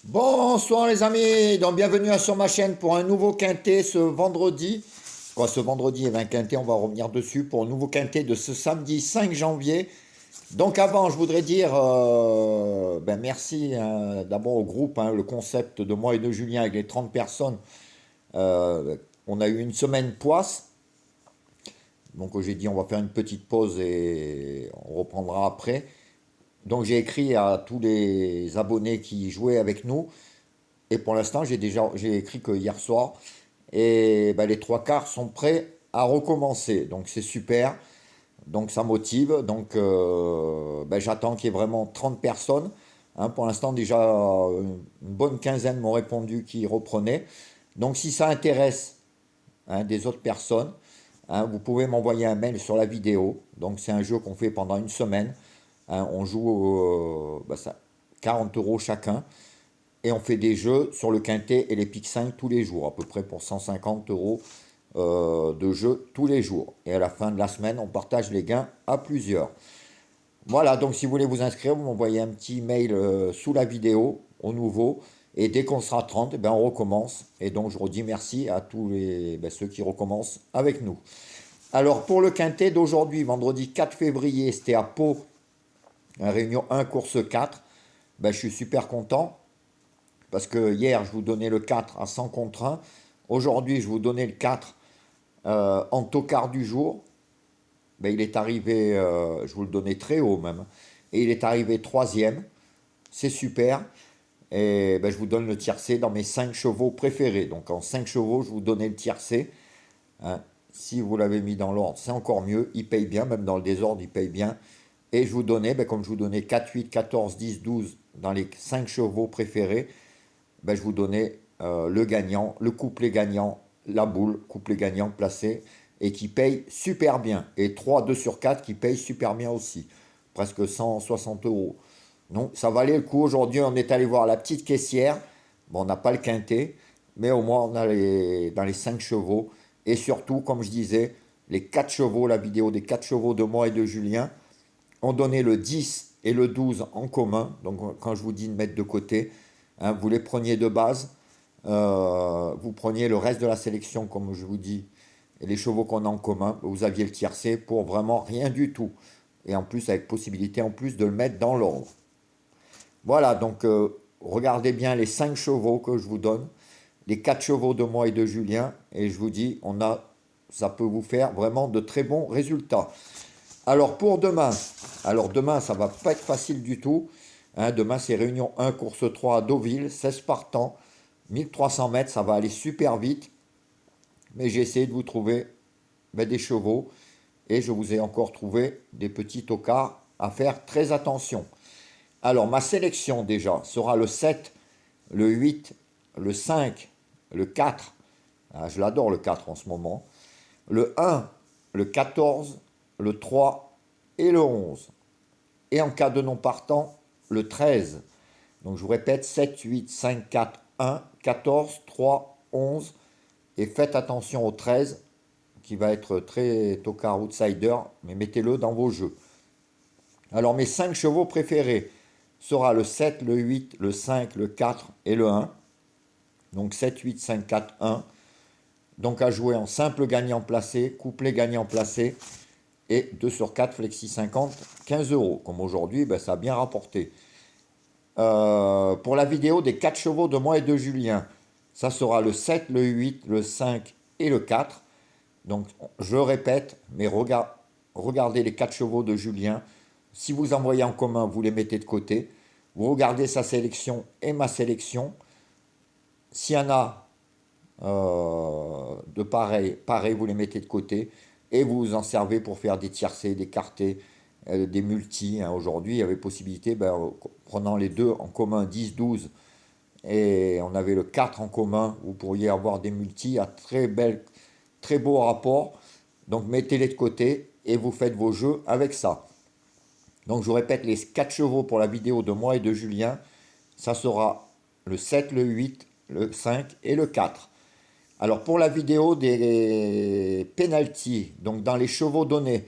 Bonsoir les amis, donc bienvenue sur ma chaîne pour un nouveau quintet ce vendredi. Quoi, ce vendredi, il y avait un quintet, on va revenir dessus pour un nouveau quintet de ce samedi 5 janvier. Donc avant, je voudrais dire merci d'abord au groupe, le concept de moi et de Julien avec les 30 personnes. Euh, on a eu une semaine poisse, donc j'ai dit on va faire une petite pause et on reprendra après. Donc j'ai écrit à tous les abonnés qui jouaient avec nous. Et pour l'instant, j'ai écrit que hier soir, et ben, les trois quarts sont prêts à recommencer. Donc c'est super. Donc ça motive. Donc ben, j'attends qu'il y ait vraiment 30 personnes. Pour l'instant, déjà, une bonne quinzaine m'ont répondu qu'ils reprenaient. Donc si ça intéresse des autres personnes, vous pouvez m'envoyer un mail sur la vidéo. Donc c'est un jeu qu'on fait pendant une semaine. On joue 40 euros chacun. Et on fait des jeux sur le quintet et les pics 5 tous les jours, à peu près pour 150 euros de jeux tous les jours. Et à la fin de la semaine, on partage les gains à plusieurs. Voilà, donc si vous voulez vous inscrire, vous m'envoyez un petit mail sous la vidéo, au nouveau. Et dès qu'on sera 30, eh ben on recommence. Et donc je redis merci à tous ceux qui recommencent avec nous. Alors pour le quintet d'aujourd'hui, vendredi 4 février, c'était à Pau, réunion 1, course 4. Je suis super content. Parce que hier, je vous donnais le 4 à 100 contre 1. Aujourd'hui, je vous donnais le 4 en tocard du jour. Il est arrivé, je vous le donnais très haut même. Et il est arrivé troisième. C'est super. Et je vous donne le tiercé dans mes 5 chevaux préférés. Donc en 5 chevaux, je vous donnais le tiercé. Hein. Si vous l'avez mis dans l'ordre, c'est encore mieux. Il paye bien, même dans le désordre, il paye bien. Et je vous donnais, comme je vous donnais 4, 8, 14, 10, 12 dans les 5 chevaux préférés, je vous donnais le gagnant, le couplet gagnant, la boule, couplet gagnant placé, et qui paye super bien. Et 3 2 sur 4 qui paye super bien aussi. Presque 160 euros. Donc ça valait le coup. Aujourd'hui, on est allé voir la petite caissière. Bon, on n'a pas le quintet, mais au moins on a dans les 5 chevaux. Et surtout, comme je disais, les 4 chevaux, la vidéo des 4 chevaux de moi et de Julien, ont donné le 10 et le 12 en commun. Donc quand je vous dis de mettre de côté, vous les preniez de base, vous preniez le reste de la sélection, comme je vous dis, et les chevaux qu'on a en commun, vous aviez le tiercé pour vraiment rien du tout. Et en plus, avec possibilité en plus de le mettre dans l'ordre. Voilà, donc regardez bien les 5 chevaux que je vous donne, les 4 chevaux de moi et de Julien, et je vous dis, ça peut vous faire vraiment de très bons résultats. Alors pour demain, ça va pas être facile du tout. Demain c'est réunion 1, course 3 à Deauville, 16 partants, 1300 mètres, ça va aller super vite. Mais j'ai essayé de vous trouver des chevaux et je vous ai encore trouvé des petits tocards à faire très attention. Alors ma sélection déjà sera le 7, le 8, le 5, le 4. Je l'adore le 4 en ce moment. Le 1, le 14, le 3 et le 11. Et en cas de non partant, le 13. Donc je vous répète, 7, 8, 5, 4, 1, 14, 3, 11. Et faites attention au 13, qui va être très tocard outsider, mais mettez-le dans vos jeux. Alors mes 5 chevaux préférés sera le 7, le 8, le 5, le 4 et le 1. Donc 7, 8, 5, 4, 1. Donc à jouer en simple gagnant placé, couplet gagnant placé, et 2 sur 4 flexi 50, 15 euros. Comme aujourd'hui, ça a bien rapporté. Pour la vidéo des 4 chevaux de moi et de Julien, ça sera le 7, le 8, le 5 et le 4. Donc je répète, mais regardez les 4 chevaux de Julien. Si vous envoyez en commun, vous les mettez de côté. Vous regardez sa sélection et ma sélection. S'il y en a de pareil, vous les mettez de côté et vous vous en servez pour faire des tiercés, des quartés, des multis. Aujourd'hui, il y avait possibilité, prenant les deux en commun, 10, 12, et on avait le 4 en commun, vous pourriez avoir des multis à très beau rapport. Donc mettez-les de côté et vous faites vos jeux avec ça. Donc je vous répète, les 4 chevaux pour la vidéo de moi et de Julien, ça sera le 7, le 8, le 5 et le 4. Alors pour la vidéo des penalties, donc dans les chevaux donnés,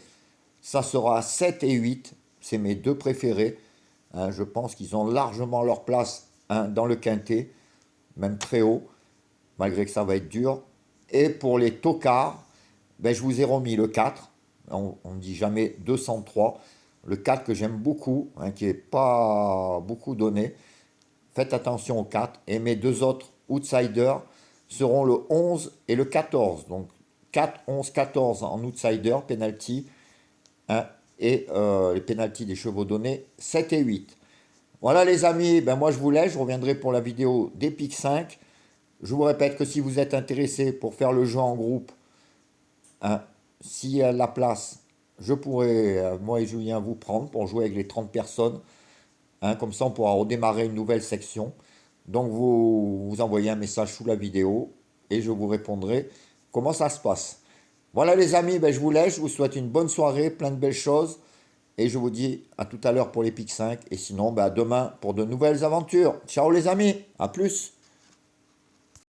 ça sera 7 et 8, c'est mes deux préférés. Je pense qu'ils ont largement leur place hein, dans le quintet, même très haut, malgré que ça va être dur. Et pour les tocards, ben, je vous ai remis le 4, on ne dit jamais 203, le 4 que j'aime beaucoup, hein, qui n'est pas beaucoup donné. Faites attention au 4. Et mes deux autres outsiders seront le 11 et le 14. Donc 4, 11, 14 en outsider, penalty, hein, et les penalty des chevaux donnés, 7 et 8. Voilà les amis, ben moi je vous laisse, je reviendrai pour la vidéo des pics 5. Je vous répète que si vous êtes intéressé pour faire le jeu en groupe, hein, s'il y a de la place, je pourrais, moi et Julien, vous prendre pour jouer avec les 30 personnes. Hein, comme ça, on pourra redémarrer une nouvelle section. Donc, vous envoyez un message sous la vidéo et je vous répondrai comment ça se passe. Voilà les amis, ben, je vous laisse, je vous souhaite une bonne soirée, plein de belles choses. Et je vous dis à tout à l'heure pour les pics 5. Et sinon, ben, à demain pour de nouvelles aventures. Ciao les amis, à plus.